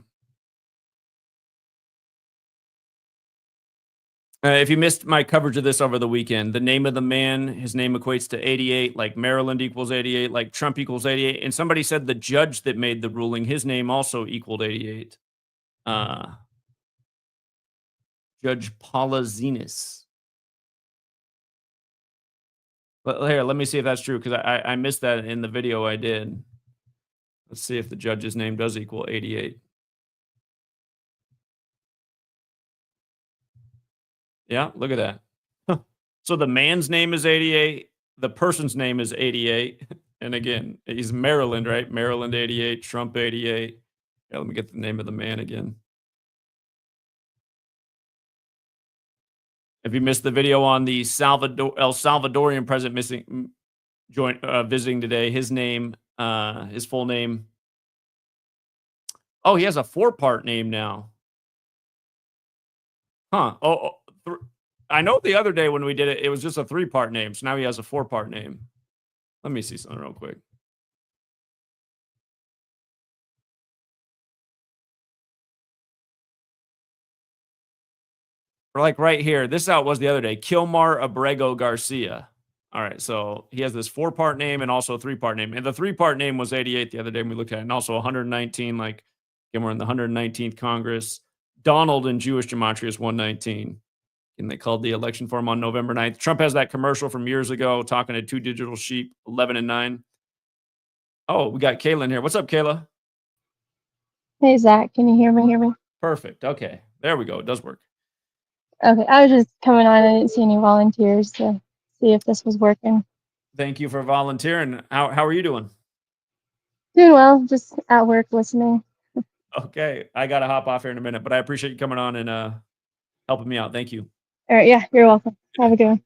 If you missed my coverage of this over the weekend, the name of the man, his name equates to 88, like Maryland equals 88, like Trump equals 88. And somebody said the judge that made the ruling, his name also equaled 88. Judge Paula Zenas. But here, let me see if that's true, because I missed that in the video I did. Let's see if the judge's name does equal 88. Yeah, look at that. Huh. So the man's name is 88. The person's name is 88. And again, he's Maryland, right? Maryland 88, Trump 88. Yeah, let me get the name of the man again. If you missed the video on the El Salvadorian president visiting today, his name, his full name. Oh, he has a 4-part name now. Huh. I know the other day when we did it, it was just a 3-part name. So now he has a 4-part name. Let me see something real quick. Or like right here, this out was the other day, Kilmar Abrego Garcia. All right, so he has this 4-part name and also a 3-part name. And the 3-part name was 88 the other day when we looked at it, and also 119, like, again, we're in the 119th Congress. Donald in Jewish Gematria is 119. And they called the election for him on November 9th. Trump has that commercial from years ago talking to 2 digital sheep, 11 and 9. Oh, we got Kayla in here. What's up, Kayla?
Hey, Zach, can you hear me?
Perfect. Okay, there we go. It does work.
Okay, I was just coming on. I didn't see any volunteers to see if this was working.
Thank you for volunteering. How are you doing?
Doing well, just at work listening.
Okay, I got to hop off here in a minute, but I appreciate you coming on and helping me out. Thank you.
All right, yeah, you're welcome. Have a good one.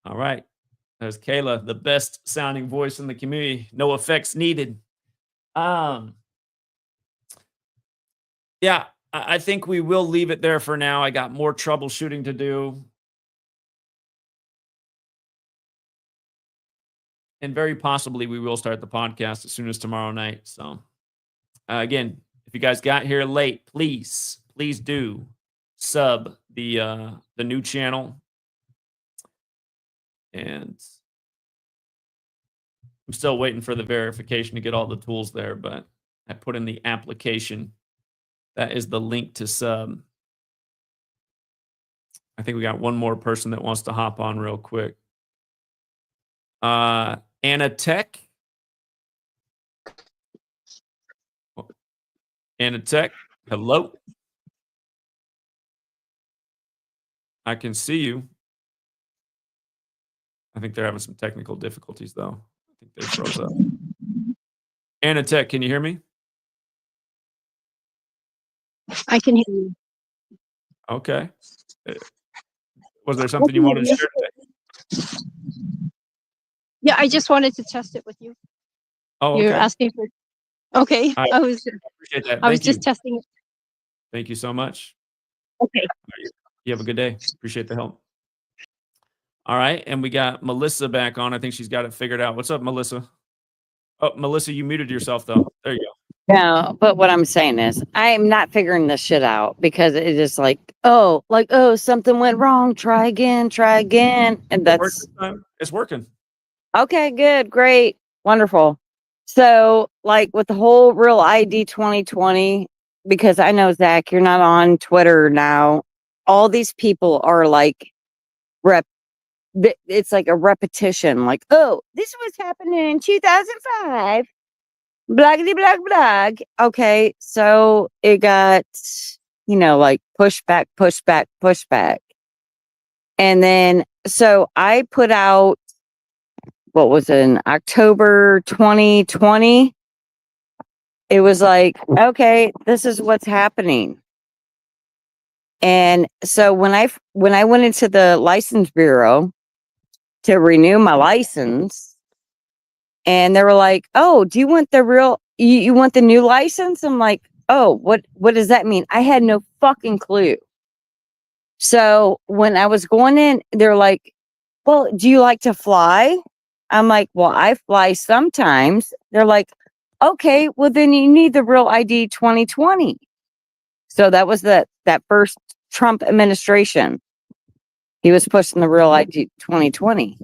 All right. There's Kayla, the best sounding voice in the community. No effects needed. Yeah, I think we will leave it there for now. I got more troubleshooting to do. And very possibly we will start the podcast as soon as tomorrow night. So again, if you guys got here late, please do sub the new channel. And I'm still waiting for the verification to get all the tools there, but I put in the application. That is the link to sub. I think we got one more person that wants to hop on real quick. Anna Tech. Anna Tech, hello. I can see you. I think they're having some technical difficulties, though. I think they froze up. Anna Tech, can you hear me?
I can hear you.
Okay. Was there something you wanted to share today?
Yeah, I just wanted to test it with you.
Oh, okay.
You're asking for. Okay,
I appreciate that.
I was just testing it.
Thank you so much.
Okay.
You have a good day. Appreciate the help. All right, and we got Melissa back on. I think she's got it figured out. What's up, Melissa? Oh, Melissa, you muted yourself, though. There you go.
No, but what I'm saying is I'm not figuring this shit out because it is like, oh, something went wrong. Try again. And that's
it's working.
Okay, good, great, wonderful. So like with the whole Real ID 2020, because I know, Zach, you're not on Twitter now. All these people are like it's like a repetition, like, oh, this was happening in 2005. Blaggity blag blag. Okay, so it got, like pushback. And then, so I put out, what was it, in October 2020? It was like, okay, this is what's happening. And so when I went into the license bureau to renew my license, and they were like, oh, do you want you want the new license? I'm like, oh, what does that mean? I had no fucking clue. So when I was going in, they're like, well, do you like to fly? I'm like, well, I fly sometimes. They're like, okay, well then you need the real ID 2020. So that was that first Trump administration. He was pushing the real ID 2020.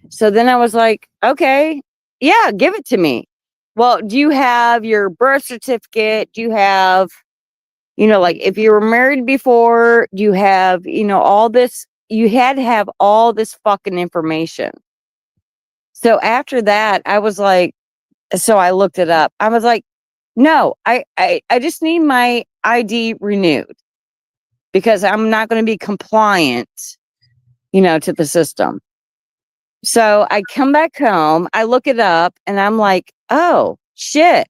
So then I was like, okay, yeah, give it to me. Well, do you have your birth certificate? Do you have, like if you were married before, do you have, all this? You had to have all this fucking information. So after that, I was like, so I looked it up. I was like, no, I just need my ID renewed because I'm not going to be compliant, to the system. So I come back home, I look it up, and I'm like, oh, shit.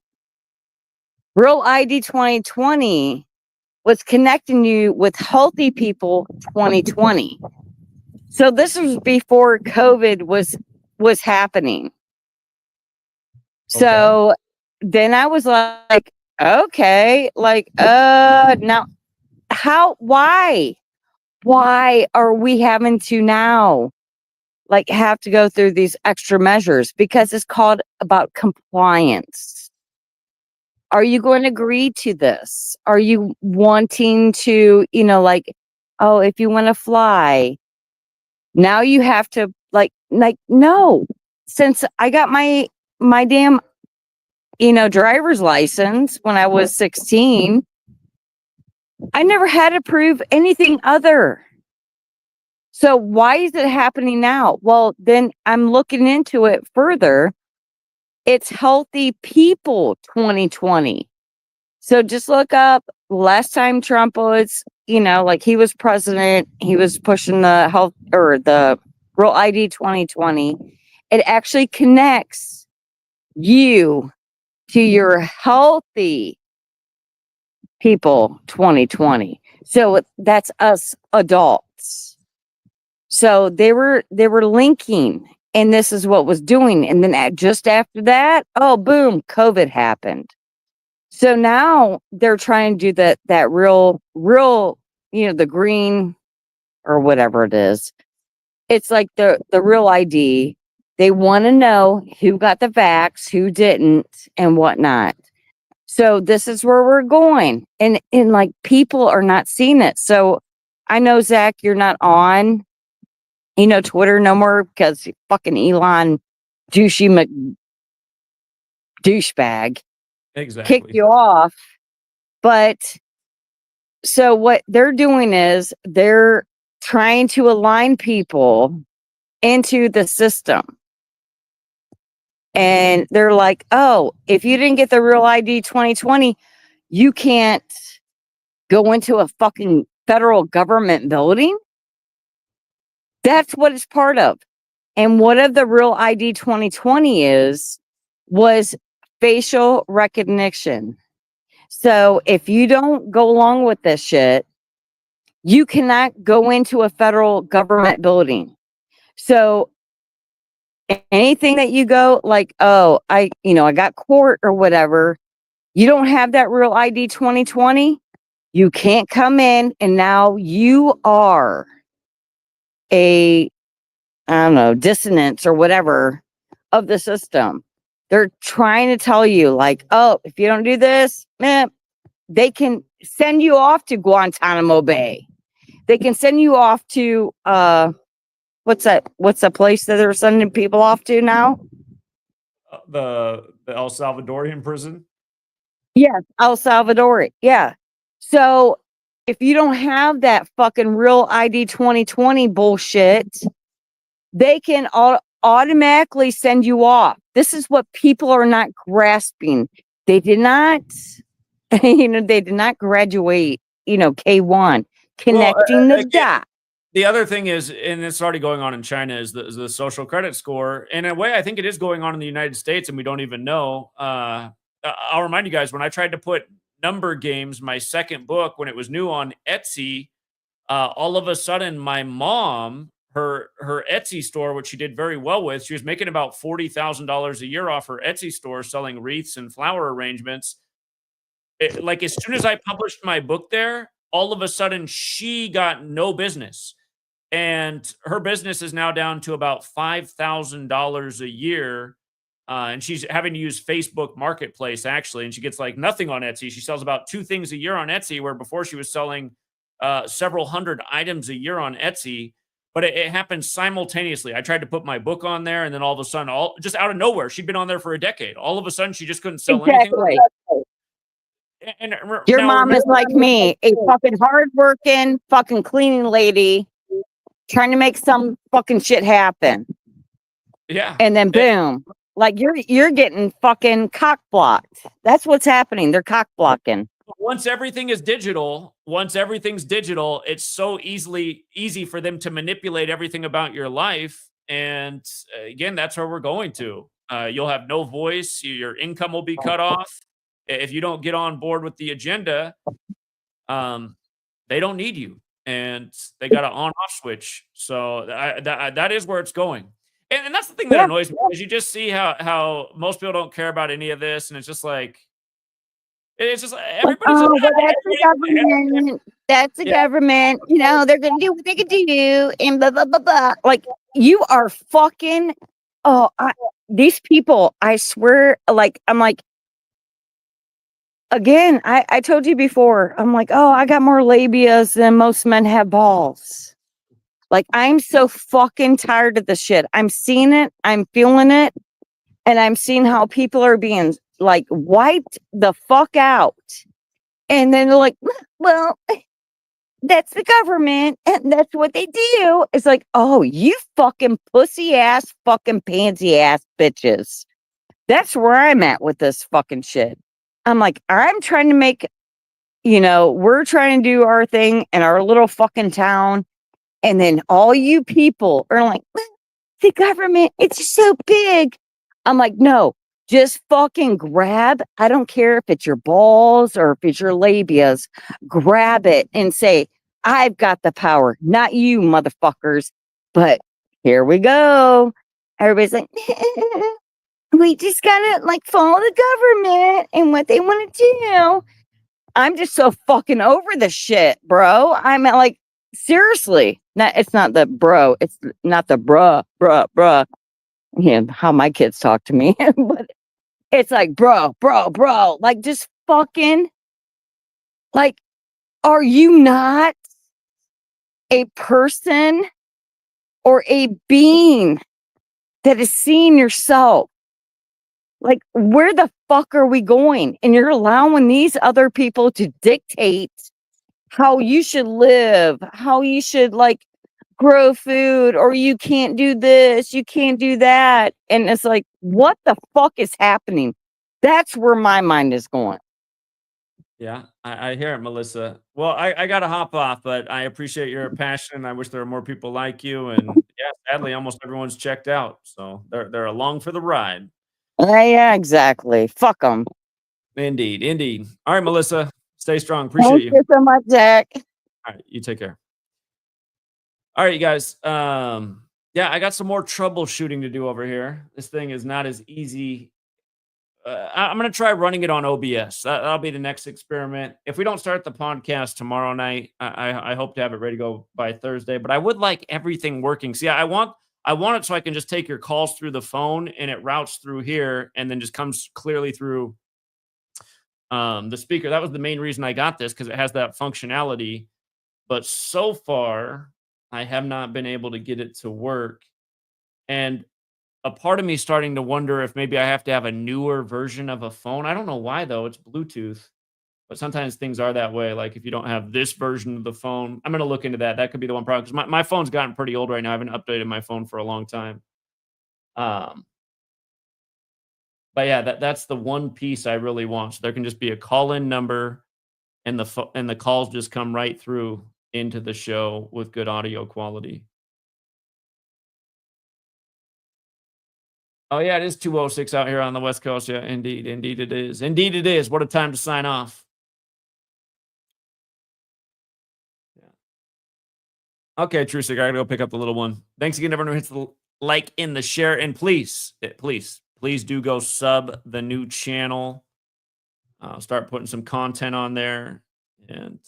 Real ID 2020 was connecting you with healthy people 2020. So this was before COVID was happening. So then I was like, okay, now why are we having to now have to go through these extra measures? Because it's called about compliance. Are you going to agree to this? Are you wanting to, oh, if you want to fly, now you have to no. Since I got my damn, driver's license when I was 16, I never had to prove anything other. So why is it happening now? Well, then I'm looking into it further. It's healthy people 2020. So just look up last time Trump was, he was president, he was pushing the health or the real ID 2020. It actually connects you to your healthy people 2020. So that's us adults. So they were linking, and this is what was doing. And then just after that, oh boom, COVID happened. So now they're trying to do that real, the green or whatever it is. It's like the real ID. They want to know who got the vax, who didn't, and whatnot. So this is where we're going. And people are not seeing it. So I know, Zach, you're not on, Twitter no more because fucking Elon douchebag
Exactly.
kicked you off. But so what they're doing is they're trying to align people into the system. And they're like, oh, if you didn't get the real ID 2020, you can't go into a fucking federal government building. That's what it's part of. And what of the real ID 2020 was facial recognition. So if you don't go along with this shit, you cannot go into a federal government building. So anything that you go oh, I got court or whatever, you don't have that real ID 2020, you can't come in, and now you are I don't know, dissonance or whatever of the system. They're trying to tell you oh, if you don't do this, they can send you off to Guantanamo Bay. They can send you off to what's the place that they're sending people off to now?
The El Salvadorian prison.
Yes, El Salvador. Yeah. So if you don't have that fucking real ID 2020 bullshit, they can automatically send you off. This is what people are not grasping. They did not, they did not graduate, K1, connecting the dot.
The other thing is, and it's already going on in China, is the social credit score. In a way, I think it is going on in the United States, and we don't even know. I'll remind you guys, when I tried to put Number Games, my second book, when it was new, on Etsy, all of a sudden my mom, her Etsy store, which she did very well with, she was making about $40,000 a year off her Etsy store selling wreaths and flower arrangements. As soon as I published my book there, all of a sudden she got no business. and her business is now down to about $5,000 a year. And she's having to use Facebook Marketplace actually, and she gets like nothing on Etsy. She sells about 2 things a year on Etsy, where before she was selling several hundred items a year on Etsy. But it happens simultaneously. I tried to put my book on there, and then all of a sudden, all just out of nowhere, she'd been on there for a decade. All of a sudden, she just couldn't sell anything.
Exactly.
And
Your
now
mom is
remember-
like me, a fucking hardworking fucking cleaning lady trying to make some fucking shit happen.
Yeah.
And then boom. Like you're getting fucking cock blocked. That's what's happening. They're cock blocking.
Once everything's digital, it's so easy for them to manipulate everything about your life. And again, that's where we're going to. You'll have no voice. Your income will be cut off. If you don't get on board with the agenda, they don't need you, and they got an on-off switch. So that is where it's going. And that's the thing that annoys me, is you just see how most people don't care about any of this, and it's just like, everybody's
that's the government. That's the government. You know, they're gonna do what they can do, and blah blah blah blah. Like you are fucking. Oh, these people. I swear. Like I'm like. Again, I told you before. I'm like, oh, I got more labias than most men have balls. Like I'm so fucking tired of the shit. I'm seeing it. I'm feeling it, and I'm seeing how people are being like wiped the fuck out. And then they're like, well, that's the government and that's what they do. It's like, oh, you fucking pussy ass, fucking pansy ass bitches. That's where I'm at with this fucking shit. I'm like, I'm trying to make, we're trying to do our thing in our little fucking town. And then all you people are like, the government, it's so big. I'm like, no. Just fucking grab. I don't care if it's your balls or if it's your labias. Grab it and say, I've got the power, not you, motherfuckers. But here we go. Everybody's like, we just gotta like follow the government and what they want to do. I'm just so fucking over the shit, bro. I'm like, seriously. It's not the bro. It's not the bruh. Yeah, how my kids talk to me. But it's like, bro. Like, just fucking, like, are you not a person or a being that is seeing yourself? Like, where the fuck are we going? And you're allowing these other people to dictate how you should live, how you should, like, grow food, or you can't do this, you can't do that. And it's like, what the fuck is happening? That's where my mind is going.
Yeah, I hear it, Melissa. Well, I got to hop off, but I appreciate your passion. I wish there were more people like you. And yeah, sadly, almost everyone's checked out. So they're along for the ride.
Yeah, exactly. Fuck them.
Indeed. All right, Melissa, stay strong. Appreciate
Thank you so much, Jack.
All right, you take care. All right, you guys. Yeah, I got some more troubleshooting to do over here. This thing is not as easy. I'm going to try running it on OBS. That'll be the next experiment. If we don't start the podcast tomorrow night, I hope to have it ready to go by Thursday. But I would like everything working. See, I want it so I can just take your calls through the phone and it routes through here and then just comes clearly through the speaker. That was the main reason I got this, because it has that functionality. But so far, I have not been able to get it to work. And a part of me is starting to wonder if maybe I have to have a newer version of a phone. I don't know why, though. It's Bluetooth. But sometimes things are that way. Like if you don't have this version of the phone, I'm going to look into that. That could be the one problem, because my phone's gotten pretty old right now. I haven't updated my phone for a long time. But yeah, that's the one piece I really want. So there can just be a call-in number, and the calls just come right through into the show with good audio quality. Oh yeah, it is 2:06 out here on the West Coast. Yeah, indeed it is. Indeed it is. What a time to sign off. Yeah. Okay, Trusick, I gotta go pick up the little one. Thanks again, everyone who hits the like in the share, and please do go sub the new channel. I'll start putting some content on there, and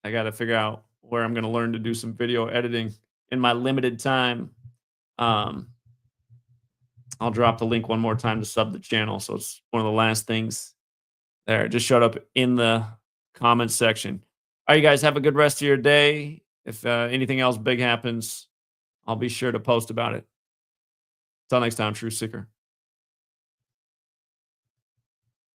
I got to figure out where I'm going to learn to do some video editing in my limited time. I'll drop the link one more time to sub the channel. So it's one of the last things there. It just showed up in the comments section. All right, you guys have a good rest of your day. If anything else big happens, I'll be sure to post about it. Until next time, True Seeker.